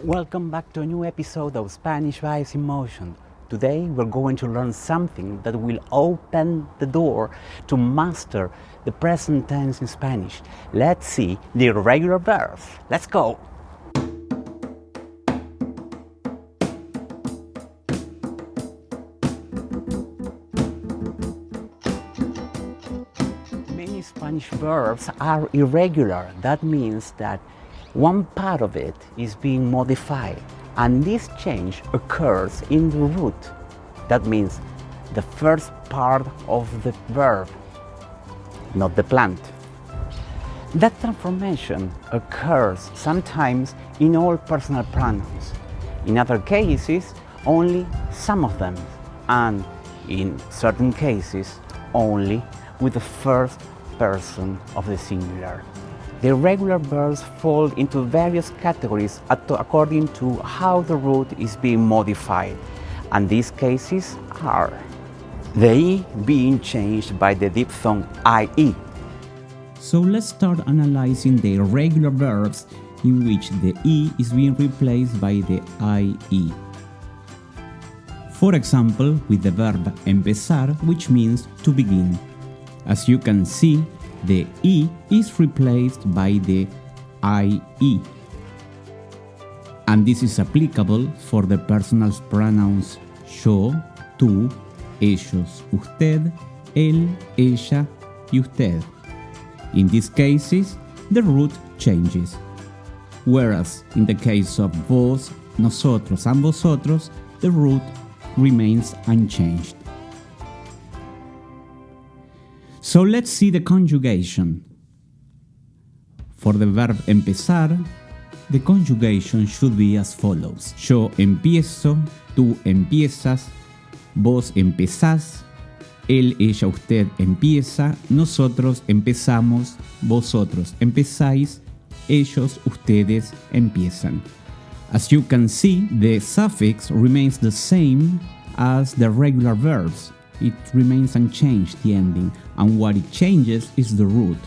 Welcome back to a new episode of Spanish Vibes in Motion. Today we're going to learn something that will open the door to master the present tense in Spanish. Let's see the irregular verbs. Let's go! Many Spanish verbs are irregular. That means that one part of it is being modified, and this change occurs in the root. That means the first part of the verb, not the plant. That transformation occurs sometimes in all personal pronouns. In other cases, only some of them, and in certain cases, only with the first person of the singular. The irregular verbs fall into various categories according to how the root is being modified, and these cases are the E being changed by the diphthong IE. So let's start analyzing the irregular verbs in which the E is being replaced by the IE. For example, with the verb empezar, which means to begin. As you can see, the E is replaced by the IE. And this is applicable for the personal pronouns yo, tú, ellos, usted, él, ella, y usted. In these cases, the root changes. Whereas in the case of vos, nosotros, and vosotros, the root remains unchanged. So let's see the conjugation. For the verb empezar, the conjugation should be as follows. Yo empiezo, tú empiezas, vos empezás, él, ella, usted empieza, nosotros empezamos, vosotros empezáis, ellos, ustedes empiezan. As you can see, the suffix remains the same as the regular verbs. It remains unchanged, the ending, and what it changes is the root.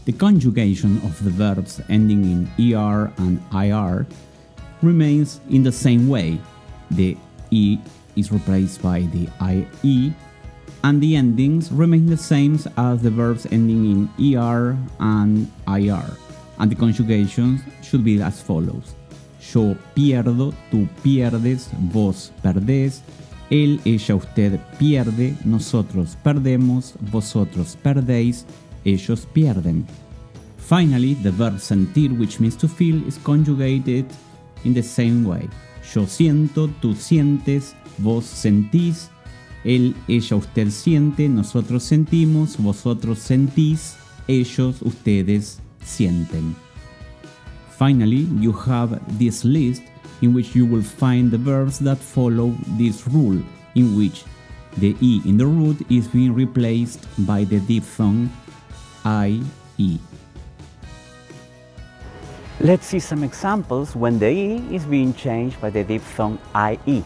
The conjugation of the verbs ending in ER and IR remains in the same way. The E is replaced by the IE, and the endings remain the same as the verbs ending in ER and IR, and the conjugations should be as follows. Yo pierdo, tú pierdes, vos perdés, él, ella, usted pierde, nosotros perdemos, vosotros perdéis, ellos pierden. Finally, the verb sentir, which means to feel, is conjugated in the same way. Yo siento, tú sientes, vos sentís, él, ella, usted siente, nosotros sentimos, vosotros sentís, ellos, ustedes sienten. Finally, you have this list in which you will find the verbs that follow this rule, in which the E in the root is being replaced by the diphthong IE. Let's see some examples when the E is being changed by the diphthong IE.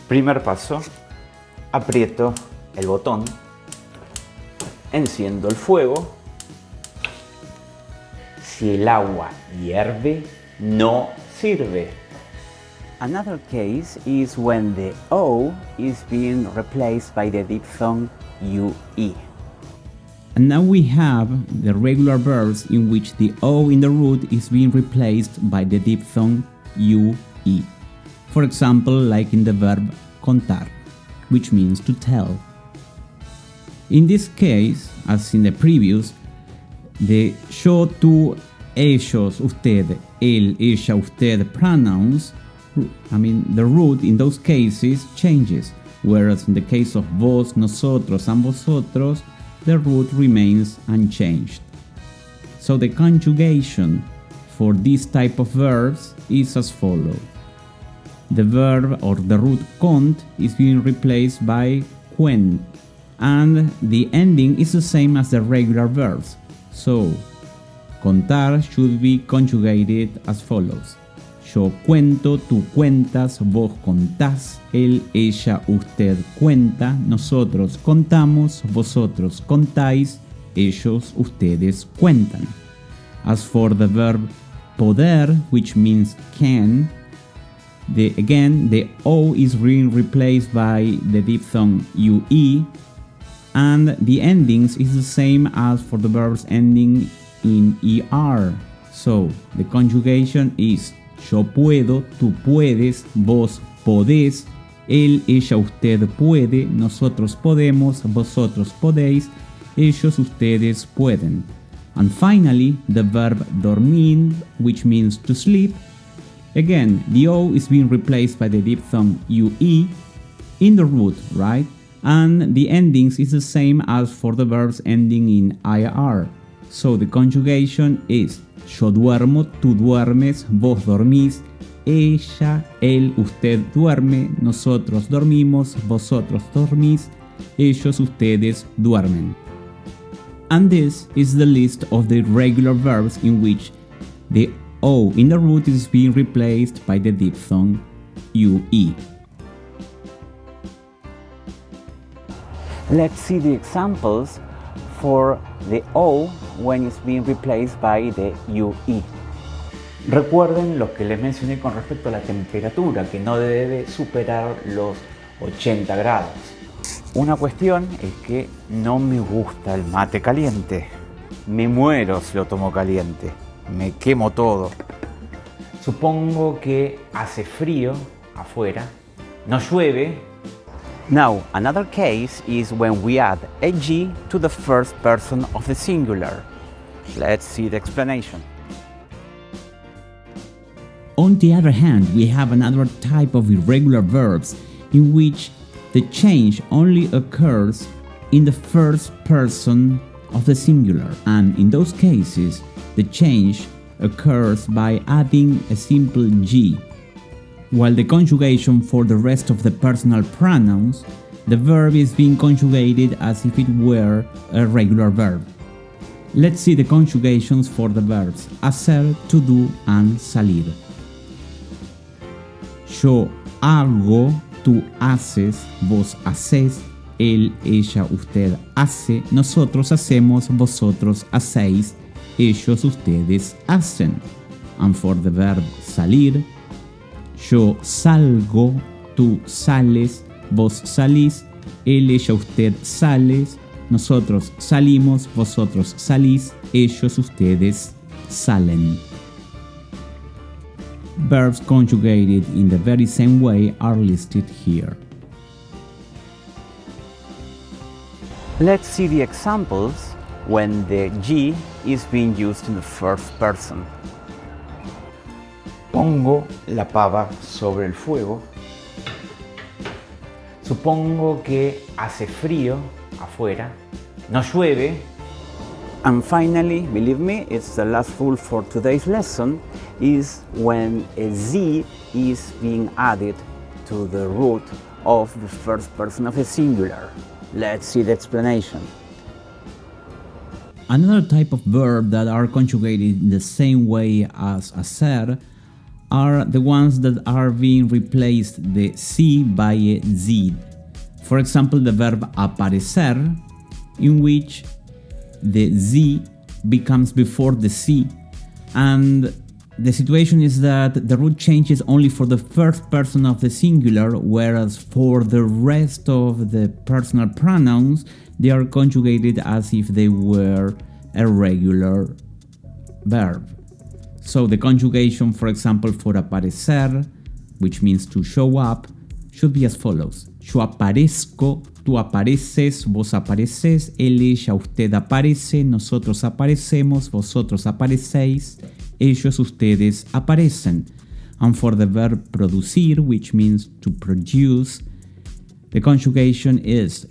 Primer paso, aprieto el botón, enciendo el fuego, si el agua hierve, no sirve. Another case is when the O is being replaced by the diphthong UE. And now we have the regular verbs in which the O in the root is being replaced by the diphthong UE. For example, like in the verb contar, which means to tell. In this case, as in the previous, the yo, tú, ellos, usted, él, ella, usted pronouns, the root in those cases changes, whereas in the case of vos, nosotros, and vosotros, the root remains unchanged. So the conjugation for this type of verbs is as follows. The verb or the root cont is being replaced by cuen, and the ending is the same as the regular verbs. So contar should be conjugated as follows. Yo cuento, tú cuentas, vos contás, él, ella, usted cuenta, nosotros contamos, vosotros contáis, ellos, ustedes cuentan. As for the verb poder, which means can. Again, the O is being replaced by the diphthong UE, and the endings is the same as for the verbs ending in ER. So, the conjugation is yo puedo, tú puedes, vos podés, él, ella, usted puede, nosotros podemos, vosotros podéis, ellos, ustedes pueden. And finally, the verb dormir, which means to sleep. Again, the O is being replaced by the diphthong UE in the root, right? And the endings is the same as for the verbs ending in IR. So the conjugation is yo duermo, tú duermes, vos dormís, ella, él, usted duerme, nosotros dormimos, vosotros dormís, ellos, ustedes duermen. And this is the list of the irregular verbs in which the O in the root is being replaced by the diphthong UE. Let's see the examples for the O when it's being replaced by the UE. Recuerden lo que les mencioné con respecto a la temperatura, que no debe superar los 80 grados. Una cuestión es que no me gusta el mate caliente. Me muero si lo tomo caliente. Me quemo todo. Supongo que hace frío afuera. No llueve. Now, another case is when we add a G to the first person of the singular. Let's see the explanation. On the other hand, we have another type of irregular verbs in which the change only occurs in the first person of the singular, and in those cases, the change occurs by adding a simple G. While the conjugation for the rest of the personal pronouns, the verb is being conjugated as if it were a regular verb. Let's see the conjugations for the verbs hacer, to do, and salir. Yo hago, tú haces, vos hacés, él, ella, usted hace, nosotros hacemos, vosotros hacéis, ellos, ustedes hacen. And for the verb salir, yo salgo, tú sales, vos salís, él, ella, usted sales, nosotros salimos, vosotros salís, ellos, ustedes salen. Verbs conjugated in the very same way are listed here. Let's see the examples when the G is being used in the first person. Pongo la pava sobre el fuego. Supongo que hace frío afuera. No llueve. And finally, believe me, it's the last rule for today's lesson, is when a Z is being added to the root of the first person of the singular. Let's see the explanation. Another type of verb that are conjugated in the same way as hacer are the ones that are being replaced the C by a Z. For example, the verb aparecer, in which the Z becomes before the C, and the situation is that the root changes only for the first person of the singular, whereas for the rest of the personal pronouns, they are conjugated as if they were a regular verb. So the conjugation, for example, for aparecer, which means to show up, should be as follows. Yo aparezco, tú apareces, vos apareces, él, ella, usted aparece, nosotros aparecemos, vosotros aparecéis, ellos, ustedes aparecen. And for the verb producir, which means to produce, the conjugation is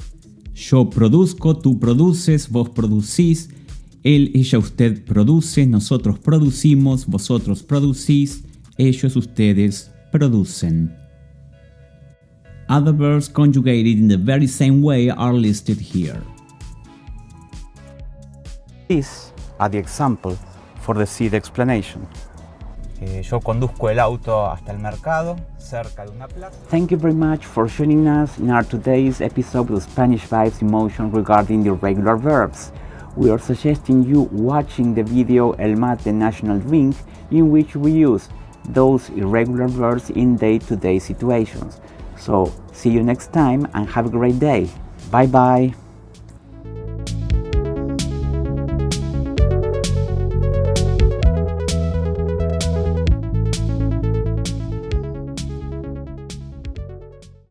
yo produzco, tú produces, vos producís, él, ella, usted produce, nosotros producimos, vosotros producís, ellos, ustedes producen. Other verbs conjugated in the very same way are listed here. These are the examples for the seed explanation. Yo conduzco el auto hasta el mercado, cerca de una plaza. Thank you very much for joining us in our today's episode of Spanish Vibes in Motion regarding the irregular verbs. we are suggesting you watching the video El Mate National Drink, in which we use those irregular verbs in day-to-day situations. So see you next time and have a great day. Bye bye.